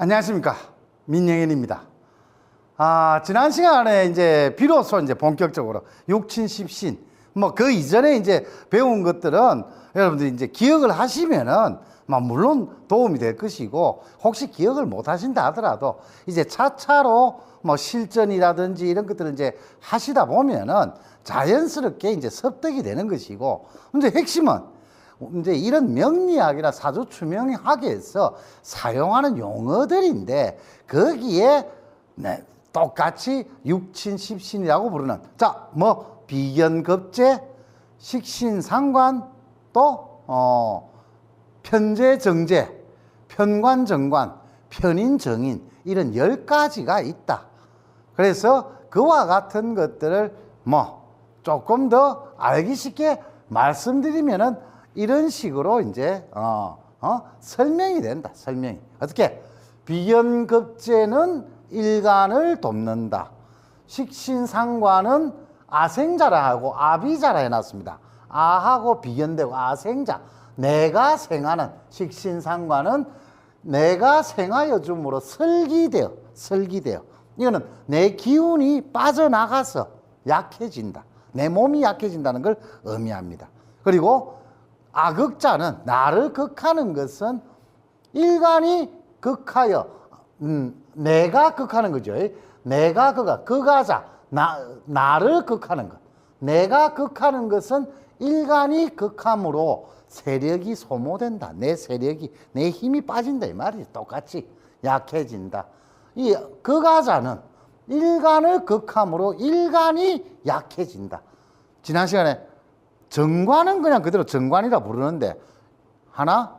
안녕하십니까, 민영현입니다. 지난 시간에 이제 비로소 이제 본격적으로 육친십신, 그 이전에 이제 배운 것들은 여러분들이 이제 기억을 하시면은 물론 도움이 될 것이고, 혹시 기억을 못 하신다 하더라도 이제 차차로 실전이라든지 이런 것들을 이제 하시다 보면은 자연스럽게 이제 습득이 되는 것이고, 이제 핵심은 이제 이런 명리학이나 사주추명학에서 사용하는 용어들인데, 거기에 똑같이 육친십신이라고 부르는, 비견급제, 식신상관, 또 편제정제, 편관정관, 편인정인, 이런 10가지가 있다. 그래서 그와 같은 것들을 조금 더 알기 쉽게 말씀드리면은 이런 식으로 이제 설명이 된다. 설명이 어떻게? 비견급제는 일간을 돕는다. 식신상관은 아생자라하고 아비자라 해놨습니다. 아하고 비견되고 아생자, 내가 생하는 식신상관은 내가 생하여 줌으로 설기되어 이거는 내 기운이 빠져나가서 약해진다. 내 몸이 약해진다는 걸 의미합니다. 그리고 아극자는, 나를 극하는 것은 일간이 극하여, 내가 극하는 거죠. 내가 극하자, 나를 극하는 것. 내가 극하는 것은 일간이 극함으로 세력이 소모된다. 내 세력이, 내 힘이 빠진다 이 말이지. 똑같이 약해진다. 이 극하자는 일간을 극함으로 일간이 약해진다. 지난 시간에 정관은 그냥 그대로 정관이라 부르는데,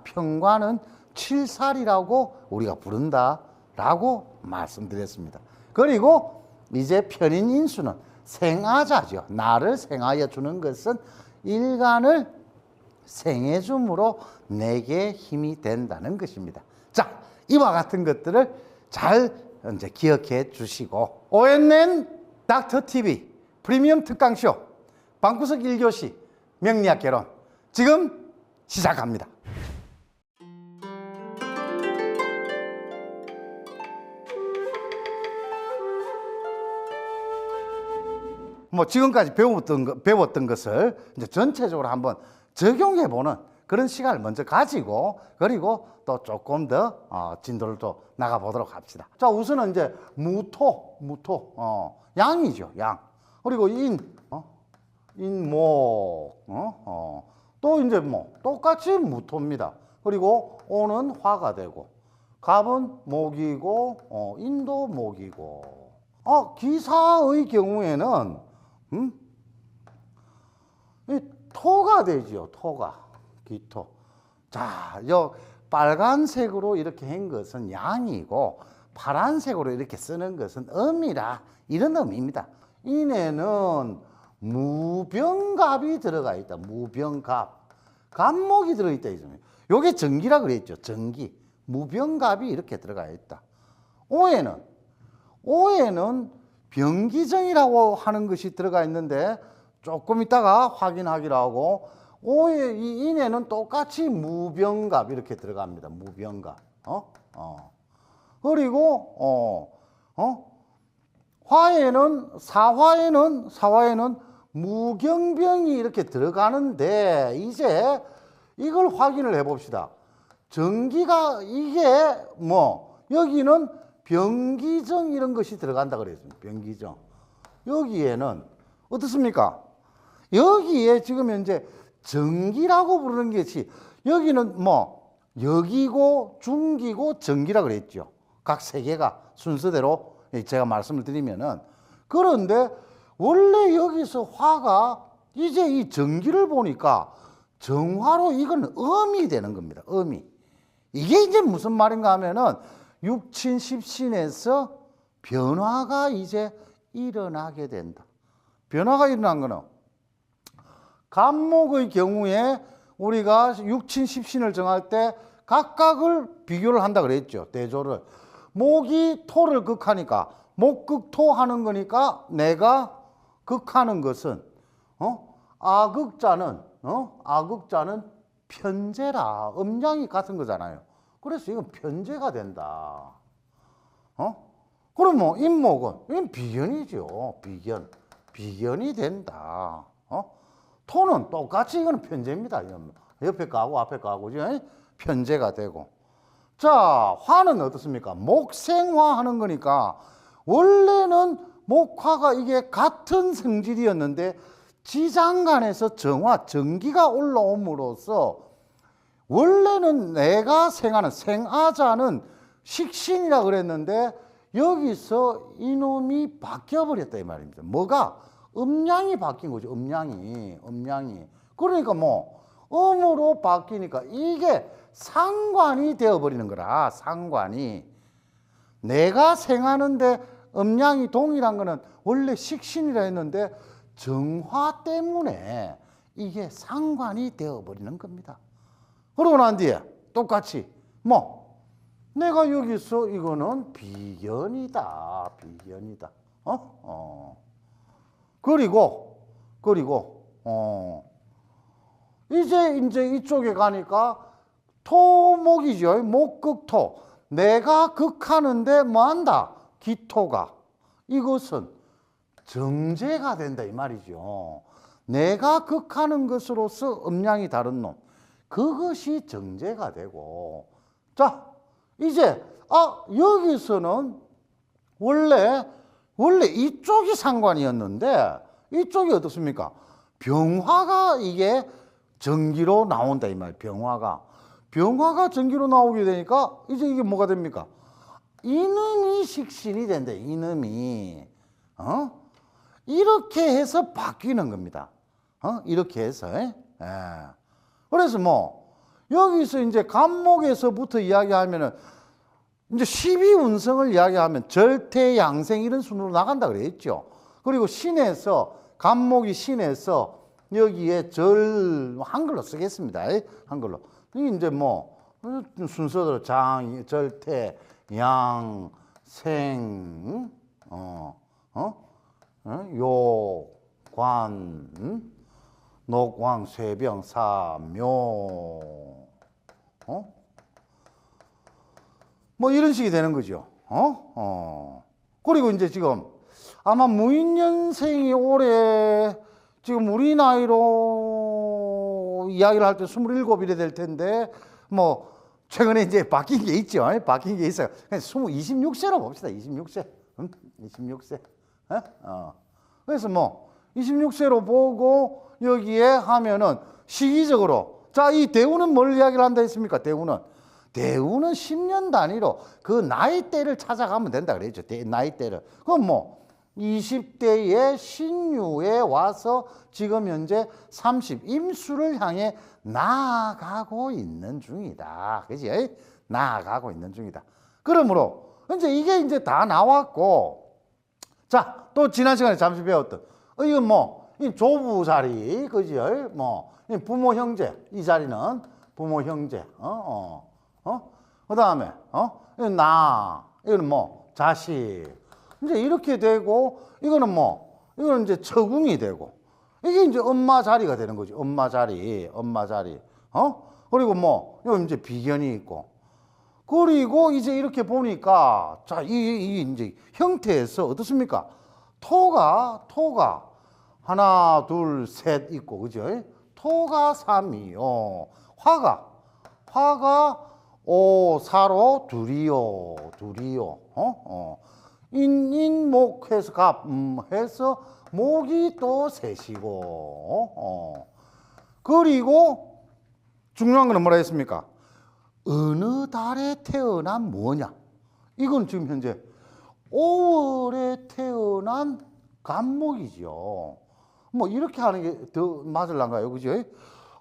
편관은 칠살이라고 우리가 부른다라고 말씀드렸습니다. 그리고 이제 편인인수는 생하자죠. 나를 생하여 주는 것은 일간을 생해 줌으로 내게 힘이 된다는 것입니다. 이와 같은 것들을 잘 이제 기억해 주시고, ONN 닥터TV 프리미엄 특강쇼 방구석 1교시 명리학 개론 지금 시작합니다. 지금까지 배웠던 것을 이제 전체적으로 한번 적용해보는 그런 시간을 먼저 가지고, 그리고 또 조금 더 진도를 또 나가보도록 합시다. 우선은 이제 무토, 양이죠, 양. 그리고 인목, 또 이제 똑같이 무토입니다. 그리고 오는 화가 되고, 갑은 목이고, 인도 목이고. 기사의 경우에는 이 토가 되죠. 기토. 요 빨간색으로 이렇게 한 것은 양이고, 파란색으로 이렇게 쓰는 것은 음이라, 이런 의미입니다. 인에는 무병갑이 들어가 있다. 무병갑. 갑목이 들어있다. 요게 정기라 그랬죠. 정기. 무병갑이 이렇게 들어가 있다. 오에는 병기정이라고 하는 것이 들어가 있는데, 조금 있다가 확인하기로 하고, 이 인에는 똑같이 무병갑 이렇게 들어갑니다. 무병갑. 그리고 사화에는 무경병이 이렇게 들어가는데, 이제 이걸 확인을 해 봅시다. 정기가 이게 여기는 병기정 이런 것이 들어간다 그랬습니다. 병기정. 여기에는 어떻습니까? 여기에 지금 현재 정기라고 부르는 것이, 여기는 역이고 중기고 정기라 그랬죠. 각 세 개가 순서대로 제가 말씀을 드리면은. 그런데 원래 여기서 화가 이제 이 정기를 보니까 정화로 이건 음이 되는 겁니다. 음이. 이게 이제 무슨 말인가 하면은 육친십신에서 변화가 이제 일어나게 된다. 변화가 일어난 거는, 갑목의 경우에 우리가 육친십신을 정할 때 각각을 비교를 한다 그랬죠. 대조를. 목이 토를 극하니까 목극토 하는 거니까, 내가 극하는 것은 아극자는 편제라, 음양이 같은 거잖아요. 그래서 이건 편제가 된다. 그럼 뭐 인목은 이건 비견이죠. 비견이 된다. 토는 똑같이 이거는 편제입니다. 옆에 거하고 앞에 거하고 편제가 되고. 자, 화는 어떻습니까? 목생화 하는 거니까 원래는 목화가 이게 같은 성질이었는데 지장간에서 전기가 올라옴으로써 원래는 내가 생하는 생아자는 식신이라 그랬는데 여기서 이놈이 바뀌어버렸다 이 말입니다. 뭐가? 음양이 바뀐 거죠. 음양이. 그러니까 뭐 음으로 바뀌니까 이게 상관이 되어버리는 거라. 상관이. 내가 생하는데 음양이 동일한 거는 원래 식신이라 했는데 정화 때문에 이게 상관이 되어버리는 겁니다. 그러고 난 뒤에 똑같이 뭐 내가 여기서 이거는 비견이다. 그리고 이제 이쪽에 가니까 토목이죠. 목극토. 내가 극하는데 뭐한다? 기토가. 이것은 정제가 된다 이 말이죠. 내가 극하는 것으로서 음양이 다른 놈. 그것이 정제가 되고. 자, 이제 여기서는 원래 이쪽이 상관이었는데 이쪽이 어떻습니까? 병화가 이게 전기로 나온다 이 말. 병화가 전기로 나오게 되니까 이제 이게 뭐가 됩니까? 이놈이 식신이 된다. 이놈이 이렇게 해서 바뀌는 겁니다. 이렇게 해서. 그래서 뭐 여기서 이제 간목에서부터 이야기하면은 이제 12운성을 이야기하면 절태 양생 이런 순으로 나간다 그랬죠. 그리고 신에서 간목이 신에서 여기에 한글로 쓰겠습니다. 한글로. 이게 이제 뭐 순서대로 장, 절태, 양, 생, 요, 관, 녹왕, 쇠병, 사, 묘, 뭐 이런 식이 되는 거죠. 그리고 이제 지금 아마 무인년생이 올해 지금 우리 나이로 이야기를 할 때 27이래 될 텐데 뭐 최근에 이제 바뀐 게 있죠. 바뀐 게 있어요. 그냥 26세로 봅시다. 26세. 26세. 그래서 뭐 26세로 보고 여기에 하면은 시기적으로 자, 이 대우는 뭘 이야기를 한다 했습니까? 대우는 10년 단위로 그 나이대를 찾아가면 된다 그랬죠. 나이대를. 그럼 뭐 20대의 신유에 와서 지금 현재 30 임수를 향해 나아가고 있는 중이다. 그지? 나아가고 있는 중이다. 그러므로 이제 이게 이제 다 나왔고, 자, 또 지난 시간에 잠시 배웠던 이건 뭐 이 조부 자리, 그지? 뭐 부모 형제, 이 자리는 부모 형제. 그다음에 이거는 뭐 자식. 이제 이렇게 되고 이거는 이제 처궁이 되고 이게 이제 엄마 자리가 되는 거지. 엄마 자리. 그리고 뭐 여기 이제 비견이 있고. 그리고 이제 이렇게 보니까 자, 이 이제 형태에서 어떻습니까? 토가 하나, 둘, 셋 있고, 그죠? 토가 3이요. 화가 5, 4로 둘이요. 인목 해서 갑 해서 목이 또 셋이고. 그리고 중요한 거는 뭐라 했습니까? 어느 달에 태어난 뭐냐? 이건 지금 현재 5월에 태어난 간목이죠. 뭐 이렇게 하는 게 더 맞을란가요? 그죠?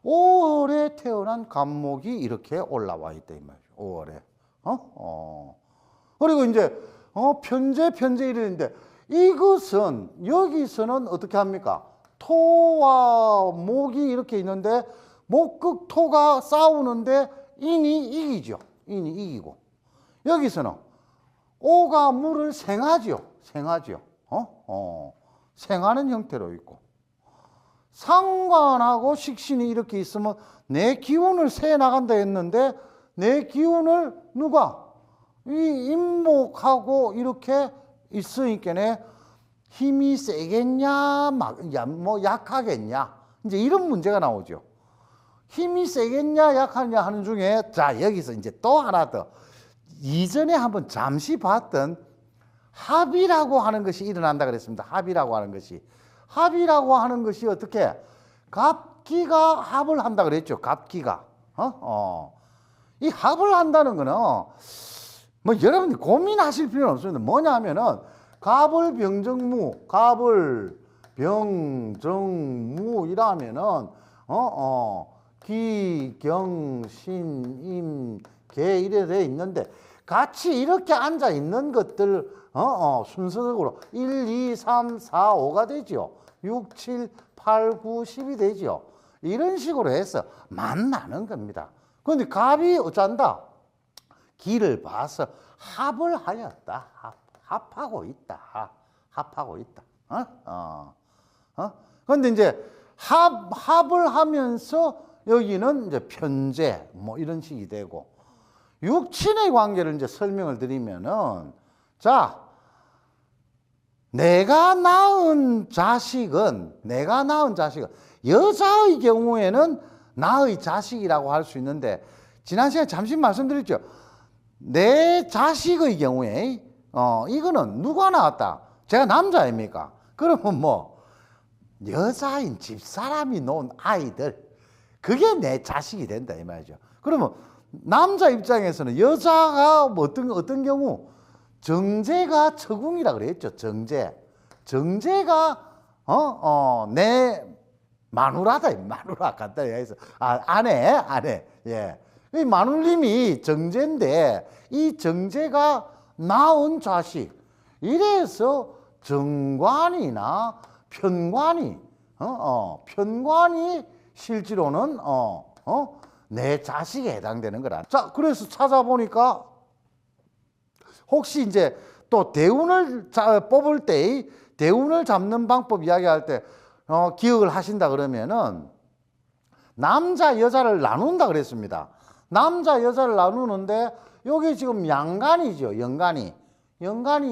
5월에 태어난 간목이 이렇게 올라와 있다 이 말이죠. 5월에. 그리고 이제 편제 이랬는데 이것은 여기서는 어떻게 합니까? 토와 목이 이렇게 있는데 목극토가 싸우는데 인이 이기죠. 인이 이기고. 여기서는 오가 물을 생하죠. 생하는 형태로 있고. 상관하고 식신이 이렇게 있으면 내 기운을 세 나간다 했는데 내 기운을 누가? 이 임목하고 이렇게 있으니까네 힘이 세겠냐, 뭐 약하겠냐. 이제 이런 문제가 나오죠. 힘이 세겠냐, 약하냐 하는 중에, 자, 여기서 이제 또 하나 더. 이전에 한번 잠시 봤던 합이라고 하는 것이 일어난다 그랬습니다. 합이라고 하는 것이. 합이라고 하는 것이 어떻게? 갑기가 합을 한다 그랬죠. 갑기가. 이 합을 한다는 거는 뭐 여러분들 고민하실 필요는 없습니다. 뭐냐 하면은 갑을 병정무, 갑을 병정무 이라면은 기, 경, 신, 임, 개 이래 돼 있는데 같이 이렇게 앉아 있는 것들 순서적으로 1, 2, 3, 4, 5가 되죠. 6, 7, 8, 9, 10이 되죠. 이런 식으로 해서 만나는 겁니다. 그런데 갑이 어쩐다? 기를 봐서 합을 하였다. 합하고 있다. 합하고 있다. 그런데 이제 합을 하면서 여기는 이제 편제 뭐 이런 식이 되고 육친의 관계를 이제 설명을 드리면은 자, 내가 낳은 자식은 여자의 경우에는 나의 자식이라고 할 수 있는데 지난 시간에 잠시 말씀드렸죠. 내 자식의 경우에 이거는 누가 낳았다? 제가 남자입니까? 그러면 뭐 여자인 집사람이 놓은 아이들 그게 내 자식이 된다 이 말이죠. 그러면 남자 입장에서는 여자가 뭐 어떤 경우 정제가 처궁이라 그랬죠. 정제가 내 마누라다. 마누라 간단히 해서 아내. 예. 이 마누님이 정제인데 이 정제가 낳은 자식 이래서 정관이나 편관이 실제로는 내 자식에 해당되는 거라. 자, 그래서 찾아보니까 혹시 이제 또 대운을 뽑을 때 대운을 잡는 방법 이야기할 때 기억을 하신다 그러면은 남자 여자를 나눈다 그랬습니다. 남자 여자를 나누는데 여기 지금 양간이죠. 연간이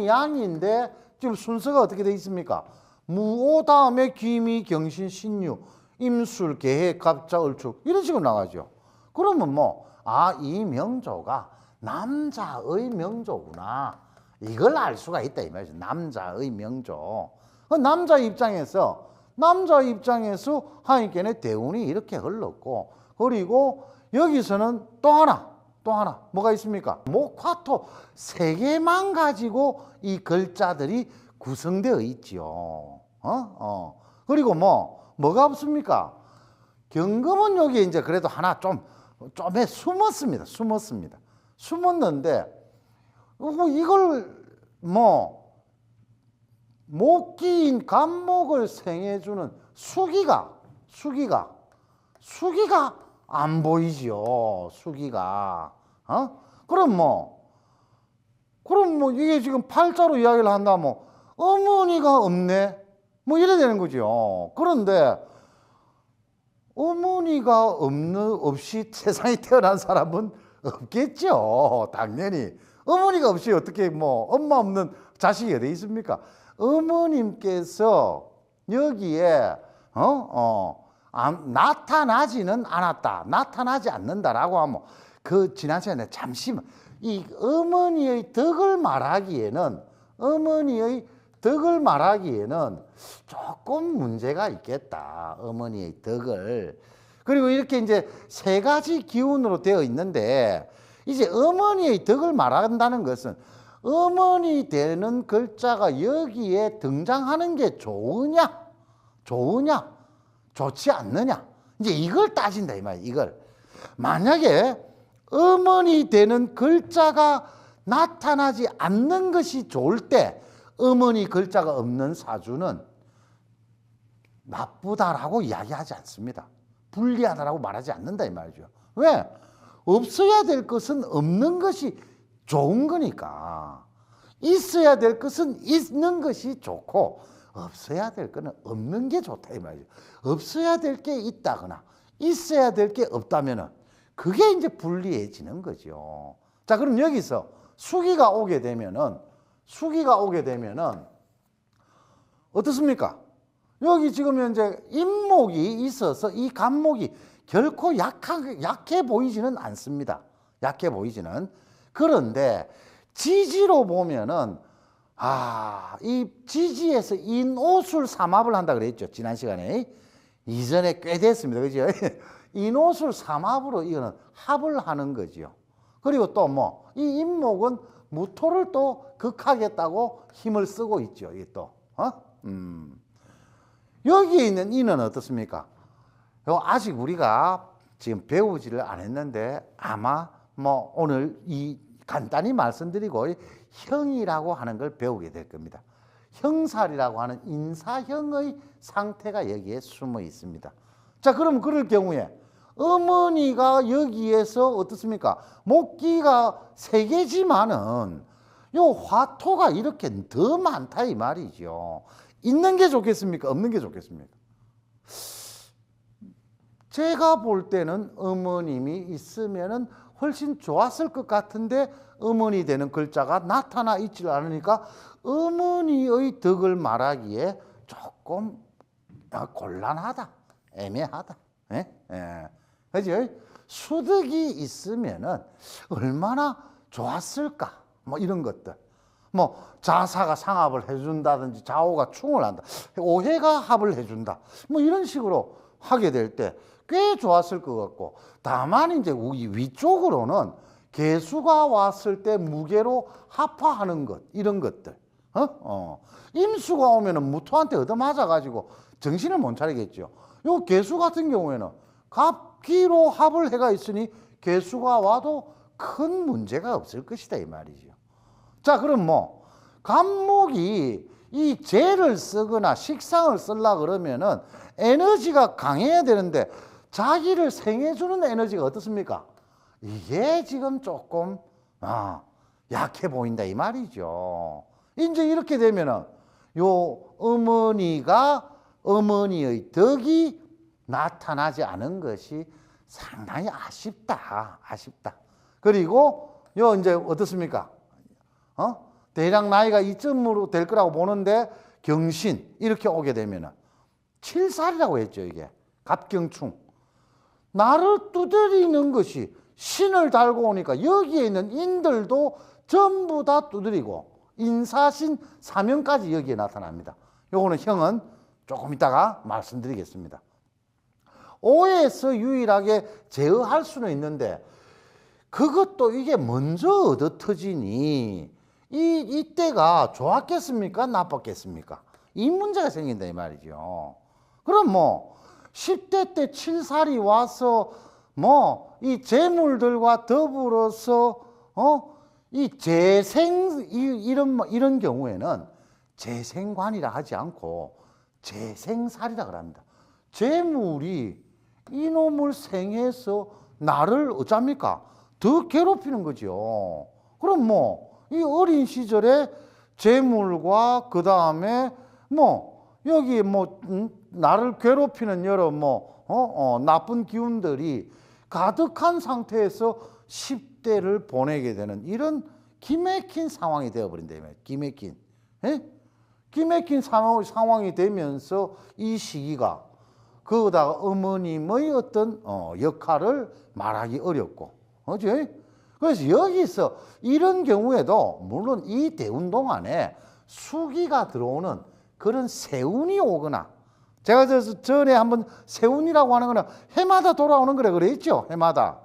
양인데 지금 순서가 어떻게 되어 있습니까? 무오 다음에 귀미 경신 신유 임술 계해 갑자 을축 이런 식으로 나가죠. 그러면 이 명조가 남자의 명조구나. 이걸 알 수가 있다 이 말이죠. 남자의 명조. 남자 입장에서 하니까 대운이 이렇게 흘렀고 그리고 여기서는 또 하나 뭐가 있습니까? 목화토 세 개만 가지고 이 글자들이 구성되어 있지요. 그리고 뭐가 없습니까? 경금은 여기 이제 그래도 하나 좀에 숨었는데 이걸 목기인 간목을 생해주는 수기가 안 보이지요. 수기가. 그럼 이게 지금 팔자로 이야기를 한다면 어머니가 없네. 이래 되는 거죠. 그런데 어머니가 없이 세상에 태어난 사람은 없겠죠. 당연히. 어머니가 없이 어떻게 엄마 없는 자식이 어디 있습니까? 어머님께서 여기에 나타나지는 않았다. 나타나지 않는다라고 하면 그 지난 시간에 잠시만 이 어머니의 덕을 말하기에는 조금 문제가 있겠다. 어머니의 덕을. 그리고 이렇게 이제 세 가지 기운으로 되어 있는데 이제 어머니의 덕을 말한다는 것은 어머니 되는 글자가 여기에 등장하는 게 좋으냐 좋지 않느냐 이제 이걸 따진다 이 말이야. 이걸 만약에 어머니 되는 글자가 나타나지 않는 것이 좋을 때 어머니 글자가 없는 사주는 나쁘다라고 이야기하지 않습니다. 불리하다라고 말하지 않는다 이 말이죠. 왜? 없어야 될 것은 없는 것이 좋은 거니까. 있어야 될 것은 있는 것이 좋고 없어야 될 거는 없는 게 좋다 이 말이죠. 없어야 될 게 있다거나 있어야 될 게 없다면은 그게 이제 불리해지는 거죠. 자, 그럼 여기서 수기가 오게 되면은 어떻습니까? 여기 지금 현재 임목이 있어서 이 간목이 결코 약해 보이지는 않습니다. 약해 보이지는. 그런데 지지로 보면은 이 지지에서 인오술 삼합을 한다 그랬죠. 지난 시간에. 이전에 꽤 됐습니다. 그죠? 인오술 삼합으로 이거는 합을 하는 거지요. 그리고 또 뭐 이 임목은 무토를 또 극하겠다고 힘을 쓰고 있죠. 이게 또. 여기에 있는 이는 어떻습니까? 아직 우리가 지금 배우지를 안 했는데 아마 뭐 오늘 이 간단히 말씀드리고 형이라고 하는 걸 배우게 될 겁니다. 형살이라고 하는 인사형의 상태가 여기에 숨어 있습니다. 자, 그럼 그럴 경우에 어머니가 여기에서 어떻습니까? 목기가 3개지만은 요 화토가 이렇게 더 많다 이 말이죠. 있는 게 좋겠습니까? 없는 게 좋겠습니까? 제가 볼 때는 어머님이 있으면은 훨씬 좋았을 것 같은데 어머니 되는 글자가 나타나 있질 않으니까 어머니의 덕을 말하기에 조금 곤란하다, 애매하다. 그죠? 수덕이 있으면은 얼마나 좋았을까? 뭐 이런 것들. 뭐 자사가 상합을 해준다든지 좌우가 충을 한다. 오해가 합을 해준다. 뭐 이런 식으로 하게 될 때 꽤 좋았을 것 같고, 다만 이제 위쪽으로는 개수가 왔을 때 무게로 합화하는 것, 이런 것들. 임수가 오면은 무토한테 얻어맞아가지고 정신을 못 차리겠죠. 요 개수 같은 경우에는 갑기로 합을 해가 있으니 개수가 와도 큰 문제가 없을 것이다 이 말이죠. 자, 그럼 뭐 간목이 이 재를 쓰거나 식상을 쓰려 그러면은 에너지가 강해야 되는데 자기를 생해주는 에너지가 어떻습니까? 이게 지금 조금 약해 보인다 이 말이죠. 이제 이렇게 되면은 요 어머니의 덕이 나타나지 않은 것이 상당히 아쉽다. 그리고 요 이제 어떻습니까? 대략 나이가 이쯤으로 될 거라고 보는데 경신 이렇게 오게 되면은 7살이라고 했죠. 이게 갑경충. 나를 두드리는 것이 신을 달고 오니까 여기에 있는 인들도 전부 다 두드리고 인사신 사명까지 여기에 나타납니다. 요거는 형은 조금 이따가 말씀드리겠습니다. 오에서 유일하게 제어할 수는 있는데 그것도 이게 먼저 얻어 터지니 이때가 좋았겠습니까? 나빴겠습니까? 이 문제가 생긴다 이 말이죠. 그럼 뭐 10대 때 7살이 와서 뭐 이 재물들과 더불어서 이 재생 이런 경우에는 재생관이라 하지 않고 재생살이라 그럽니다. 재물이 이놈을 생해서 나를 어쩝니까? 더 괴롭히는 거죠. 그럼 뭐 이 어린 시절에 재물과 그 다음에 뭐 여기 뭐 나를 괴롭히는 여러 나쁜 기운들이 가득한 상태에서 10대를 보내게 되는 이런 기맥힌 상황이 되어버린다. 기맥힌 상황이 되면서 이 시기가 거기다가 어머님의 어떤 역할을 말하기 어렵고, 그렇지? 그래서 여기서 이런 경우에도 물론 이 대운동 안에 수기가 들어오는 그런 세운이 오거나, 제가 전에 한번 세운이라고 하는 거는 해마다 돌아오는 거래 그랬죠. 해마다.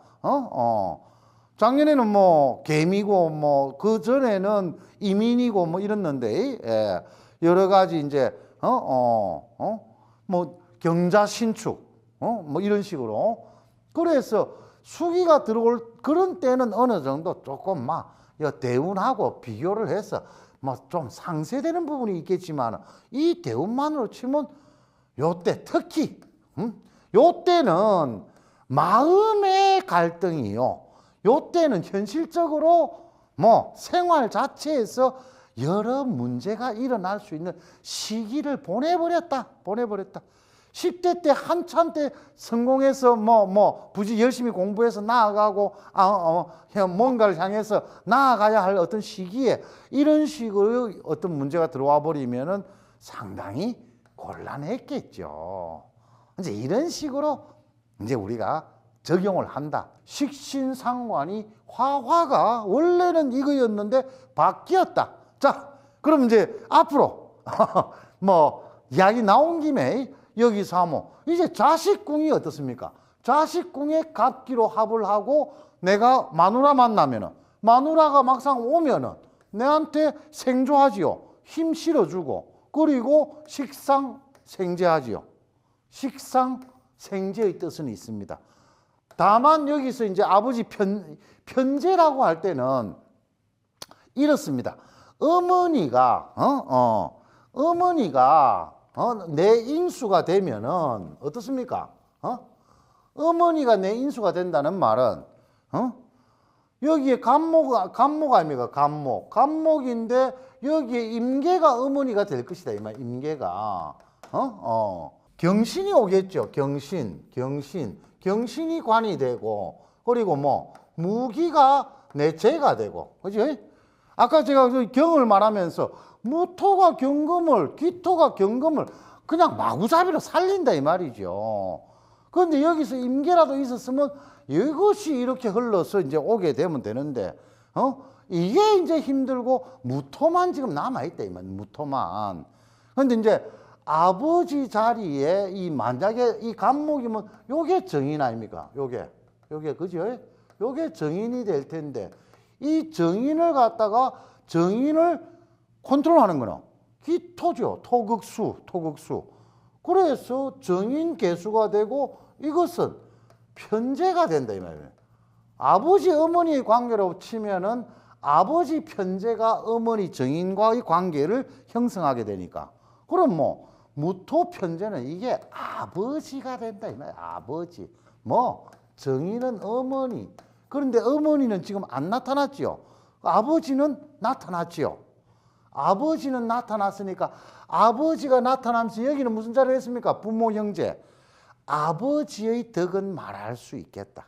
작년에는 뭐 개미고 뭐 그 전에는 이민이고 뭐 이랬는데, 여러 가지 이제 뭐 경자신축 뭐 이런 식으로. 그래서 수기가 들어올 그런 때는 어느 정도 조금 대운하고 비교를 해서 뭐 좀 상쇄되는 부분이 있겠지만 이 대운만으로 치면 요때 특히 요때는 마음의 갈등이요. 요때는 현실적으로 뭐 생활 자체에서 여러 문제가 일어날 수 있는 시기를 보내버렸다. 10대 때 한참 때 성공해서 부지 열심히 공부해서 나아가고 뭔가를 향해서 나아가야 할 어떤 시기에 이런 식으로 어떤 문제가 들어와 버리면은 상당히 곤란했겠죠. 이제 이런 식으로 이제 우리가 적용을 한다. 식신상관이 화화가 원래는 이거였는데 바뀌었다. 자, 그럼 이제 앞으로 이야기 나온 김에 여기서 하면 이제 자식궁이 어떻습니까? 자식궁에 갑기로 합을 하고 내가 마누라 만나면은 마누라가 막상 오면은 내한테 생조하지요. 힘 실어주고 그리고 식상생재하지요. 식상생재의 뜻은 있습니다. 다만 여기서 이제 아버지 편재라고 할 때는 이렇습니다. 어머니가 내 인수가 되면은 어떻습니까? 어머니가 내 인수가 된다는 말은 여기에 간목 아닙니까? 간목인데 여기에 임계가 어머니가 될 것이다 이 말. 임계가 경신이 오겠죠. 경신이 관이 되고 그리고 무기가 내 재가 되고 그죠? 아까 제가 그 경을 말하면서 무토가 경금을 기토가 경금을 그냥 마구잡이로 살린다 이 말이죠. 그런데 여기서 임계라도 있었으면 이것이 이렇게 흘러서 이제 오게 되면 되는데 이게 이제 힘들고 무토만 지금 남아있다 이 말. 무토만. 그런데 이제 아버지 자리에 이 만약에 이 간목이면 요게 정인 아닙니까? 요게 그죠? 요게 정인이 될 텐데 이 정인을 갖다가 정인을 컨트롤하는 거는 기토죠. 토극수. 그래서 정인 개수가 되고 이것은 편재가 된다 이 말이에요. 아버지 어머니의 관계로 치면은 아버지 편재가 어머니 정인과의 관계를 형성하게 되니까 그럼 무토 편재는 이게 아버지가 된다 이 말이에요. 아버지. 정인은 어머니. 그런데 어머니는 지금 안 나타났지요. 아버지는 나타났지요. 아버지는 나타났으니까 아버지가 나타나면서 여기는 무슨 자리를 했습니까? 부모 형제. 아버지의 덕은 말할 수 있겠다.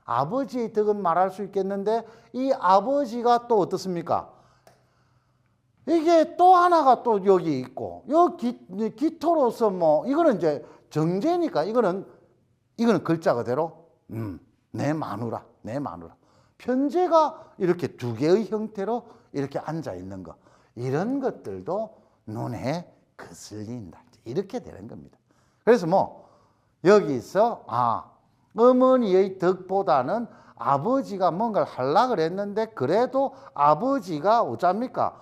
아버지의 덕은 말할 수 있겠는데 이 아버지가 또 어떻습니까? 이게 또 하나가 또 여기 있고 여기 기토로서 이거는 이제 정제니까 이거는 글자 그대로 내 마누라. 편재가 이렇게 두 개의 형태로 이렇게 앉아 있는 거 이런 것들도 눈에 거슬린다. 이렇게 되는 겁니다. 그래서 여기서 어머니의 덕보다는 아버지가 뭔가를 하려고 했는데 그래도 아버지가 어쩝니까?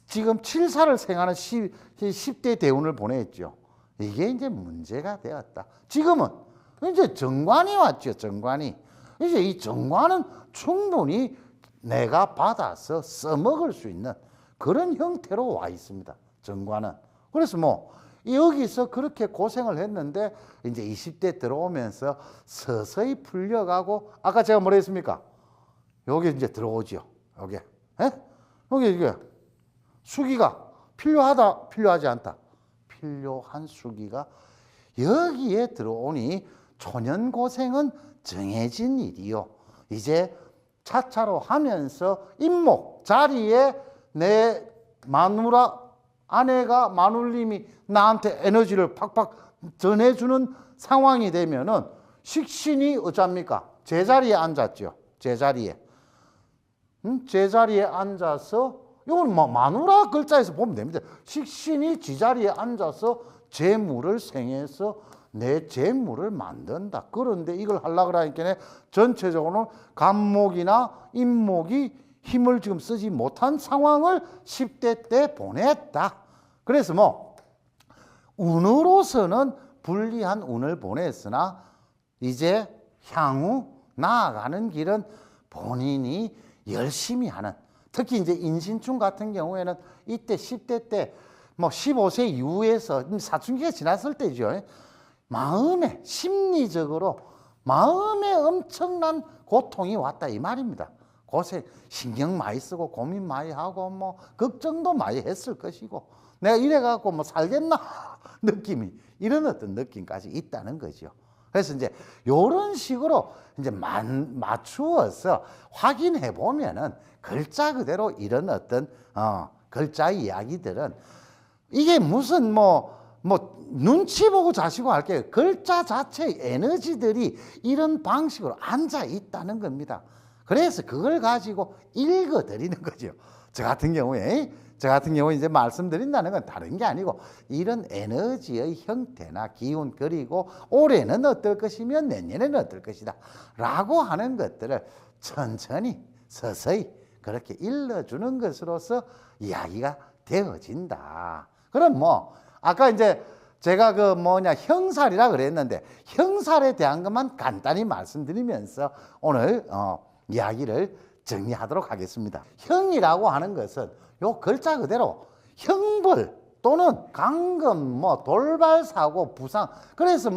지금 칠사를 생하는 10대 대운을 보냈죠. 이게 이제 문제가 되었다. 지금은 이제 정관이 왔죠. 정관이. 이제 이 정관은 충분히 내가 받아서 써먹을 수 있는 그런 형태로 와 있습니다. 정관은. 그래서 여기서 그렇게 고생을 했는데 이제 20대 들어오면서 서서히 풀려가고 아까 제가 뭐라 했습니까? 여기 이제 들어오죠. 여기 이게 수기가 필요하다, 필요하지 않다. 필요한 수기가 여기에 들어오니 초년 고생은 정해진 일이요. 이제 차차로 하면서 임목 자리에 내 마누라 아내가 마눌님이 나한테 에너지를 팍팍 전해주는 상황이 되면은 식신이 어쩝니까? 제자리에 앉았죠. 제자리에 앉아서 이건 마누라 글자에서 보면 됩니다. 식신이 지자리에 앉아서 재물을 생해서 내 재물을 만든다. 그런데 이걸 하려고 하니까 전체적으로는 간목이나 임목이 힘을 지금 쓰지 못한 상황을 10대 때 보냈다. 그래서 운으로서는 불리한 운을 보냈으나 이제 향후 나아가는 길은 본인이 열심히 하는, 특히 이제 인신충 같은 경우에는 이때 10대 때 15세 이후에서 사춘기가 지났을 때죠. 마음에 심리적으로 마음에 엄청난 고통이 왔다 이 말입니다. 고생, 신경 많이 쓰고 고민 많이 하고 뭐 걱정도 많이 했을 것이고 내가 이래갖고 뭐 살겠나 느낌이 이런 어떤 느낌까지 있다는 거죠. 그래서 이제 이런 식으로 이제 맞추어서 확인해 보면은 글자 그대로 이런 어떤 글자 이야기들은 이게 무슨 뭐 눈치 보고 자시고 할게요. 글자 자체의 에너지들이 이런 방식으로 앉아 있다는 겁니다. 그래서 그걸 가지고 읽어 드리는 거죠. 저 같은 경우에 이제 말씀드린다는 건 다른 게 아니고 이런 에너지의 형태나 기운 그리고 올해는 어떨 것이며 내년에는 어떨 것이다 라고 하는 것들을 천천히 서서히 그렇게 일러주는 것으로서 이야기가 되어진다. 그럼 뭐 아까 이제 제가 형살이라 그랬는데 형살에 대한 것만 간단히 말씀드리면서 오늘 이야기를 정리하도록 하겠습니다. 형이라고 하는 것은 요 글자 그대로 형벌 또는 강금, 돌발 사고, 부상. 그래서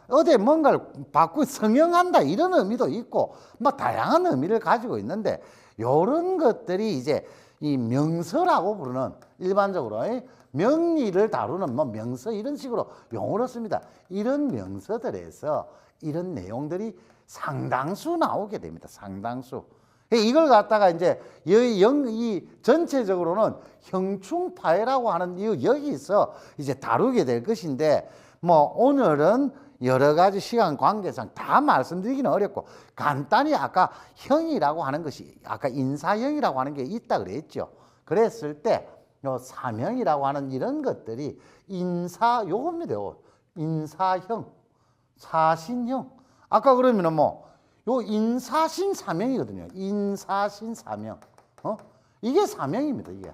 어디 뭔가를 바꾸고 성형한다 이런 의미도 있고 다양한 의미를 가지고 있는데 요런 것들이 이제 이 명서라고 부르는 일반적으로 명리를 다루는 명서 이런 식으로 용어를 씁니다. 이런 명서들에서 이런 내용들이 상당수 나오게 됩니다. 상당수. 이걸 갖다가 이제 이 전체적으로는 형충파해라고 하는 여기서 이제 다루게 될 것인데 오늘은 여러 가지 시간 관계상 다 말씀드리기는 어렵고 간단히 아까 형이라고 하는 것이 아까 인사형이라고 하는 게 있다 그랬죠. 그랬을 때 요 사명이라고 하는 이런 것들이 요겁니다. 인사형, 사신형. 아까 그러면은 요 인사신 사명이거든요. 인사신 사명. 이게 사명입니다. 이게.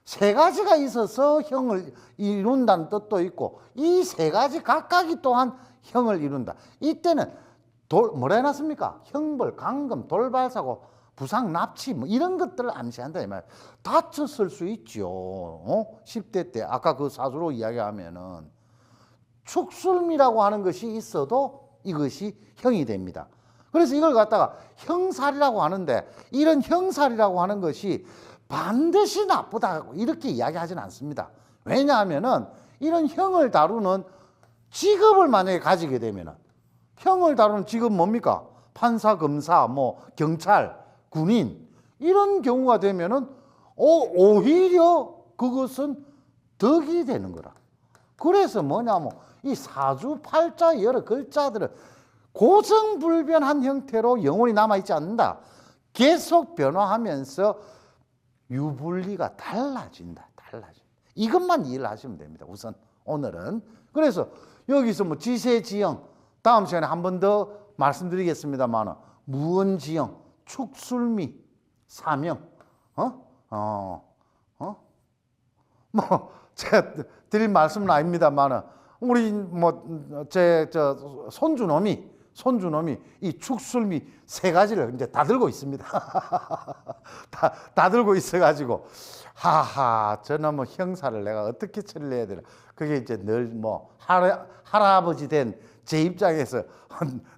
세 가지가 있어서 형을 이룬다는 뜻도 있고 이 세 가지 각각이 또한 형을 이룬다. 이때는 뭐라 해놨습니까? 형벌, 강금, 돌발사고, 부상, 납치 이런 것들을 암시한다 이 말. 다쳤을 수 있죠. 10대 때 아까 그 사주로 이야기하면은 축술미라고 하는 것이 있어도 이것이 형이 됩니다. 그래서 이걸 갖다가 형살이라고 하는데 이런 형살이라고 하는 것이 반드시 나쁘다고 이렇게 이야기하지는 않습니다. 왜냐하면은 이런 형을 다루는 직업을 만약에 가지게 되면은 형을 다루는 직업 뭡니까? 판사, 검사, 경찰, 군인 이런 경우가 되면은 오히려 그것은 덕이 되는 거라. 그래서 뭐냐면 이 사주팔자 여러 글자들은 고정불변한 형태로 영원히 남아있지 않는다. 계속 변화하면서 유불리가 달라진다. 이것만 이해를 하시면 됩니다. 우선 오늘은. 그래서 여기서 지세지형 다음 시간에 한 번 더 말씀드리겠습니다만 무언지형, 축술미, 사명 제가 드릴 말씀은 아닙니다만 우리 제 손주놈이 이 축술미 세 가지를 이제 다 들고 있습니다. 다 들고 있어가지고 저놈의 형사를 내가 어떻게 처리를 해야 되나. 그게 이제 늘 할아버지 된 제 입장에서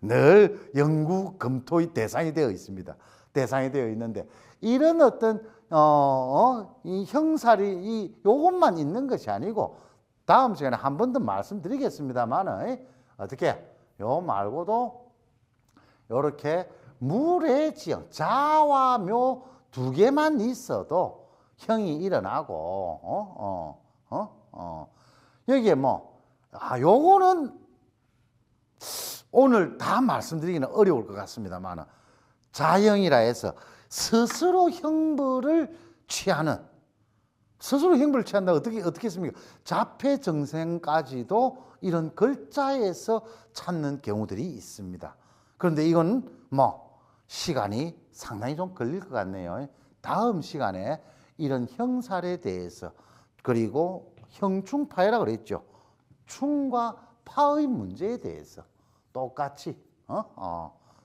늘 연구 검토의 대상이 되어 있습니다. 대상이 되어 있는데 이런 어떤 이 형살이 요것만 있는 것이 아니고 다음 시간에 한 번 더 말씀드리겠습니다만 어떻게 요 말고도 요렇게 물의 지형 자와 묘 두 개만 있어도 형이 일어나고 여기에 요거는 오늘 다 말씀드리기는 어려울 것 같습니다만 자형이라 해서 스스로 형벌을 취한다. 어떻게 했습니까? 자폐정생까지도 이런 글자에서 찾는 경우들이 있습니다. 그런데 이건 시간이 상당히 좀 걸릴 것 같네요. 다음 시간에 이런 형살에 대해서 그리고 형충파해라고 그랬죠. 충과 파의 문제에 대해서 똑같이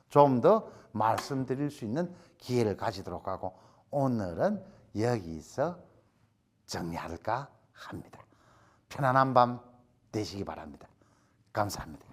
좀 더 말씀드릴 수 있는 기회를 가지도록 하고 오늘은 여기서 정리할까 합니다. 편안한 밤 되시기 바랍니다. 감사합니다.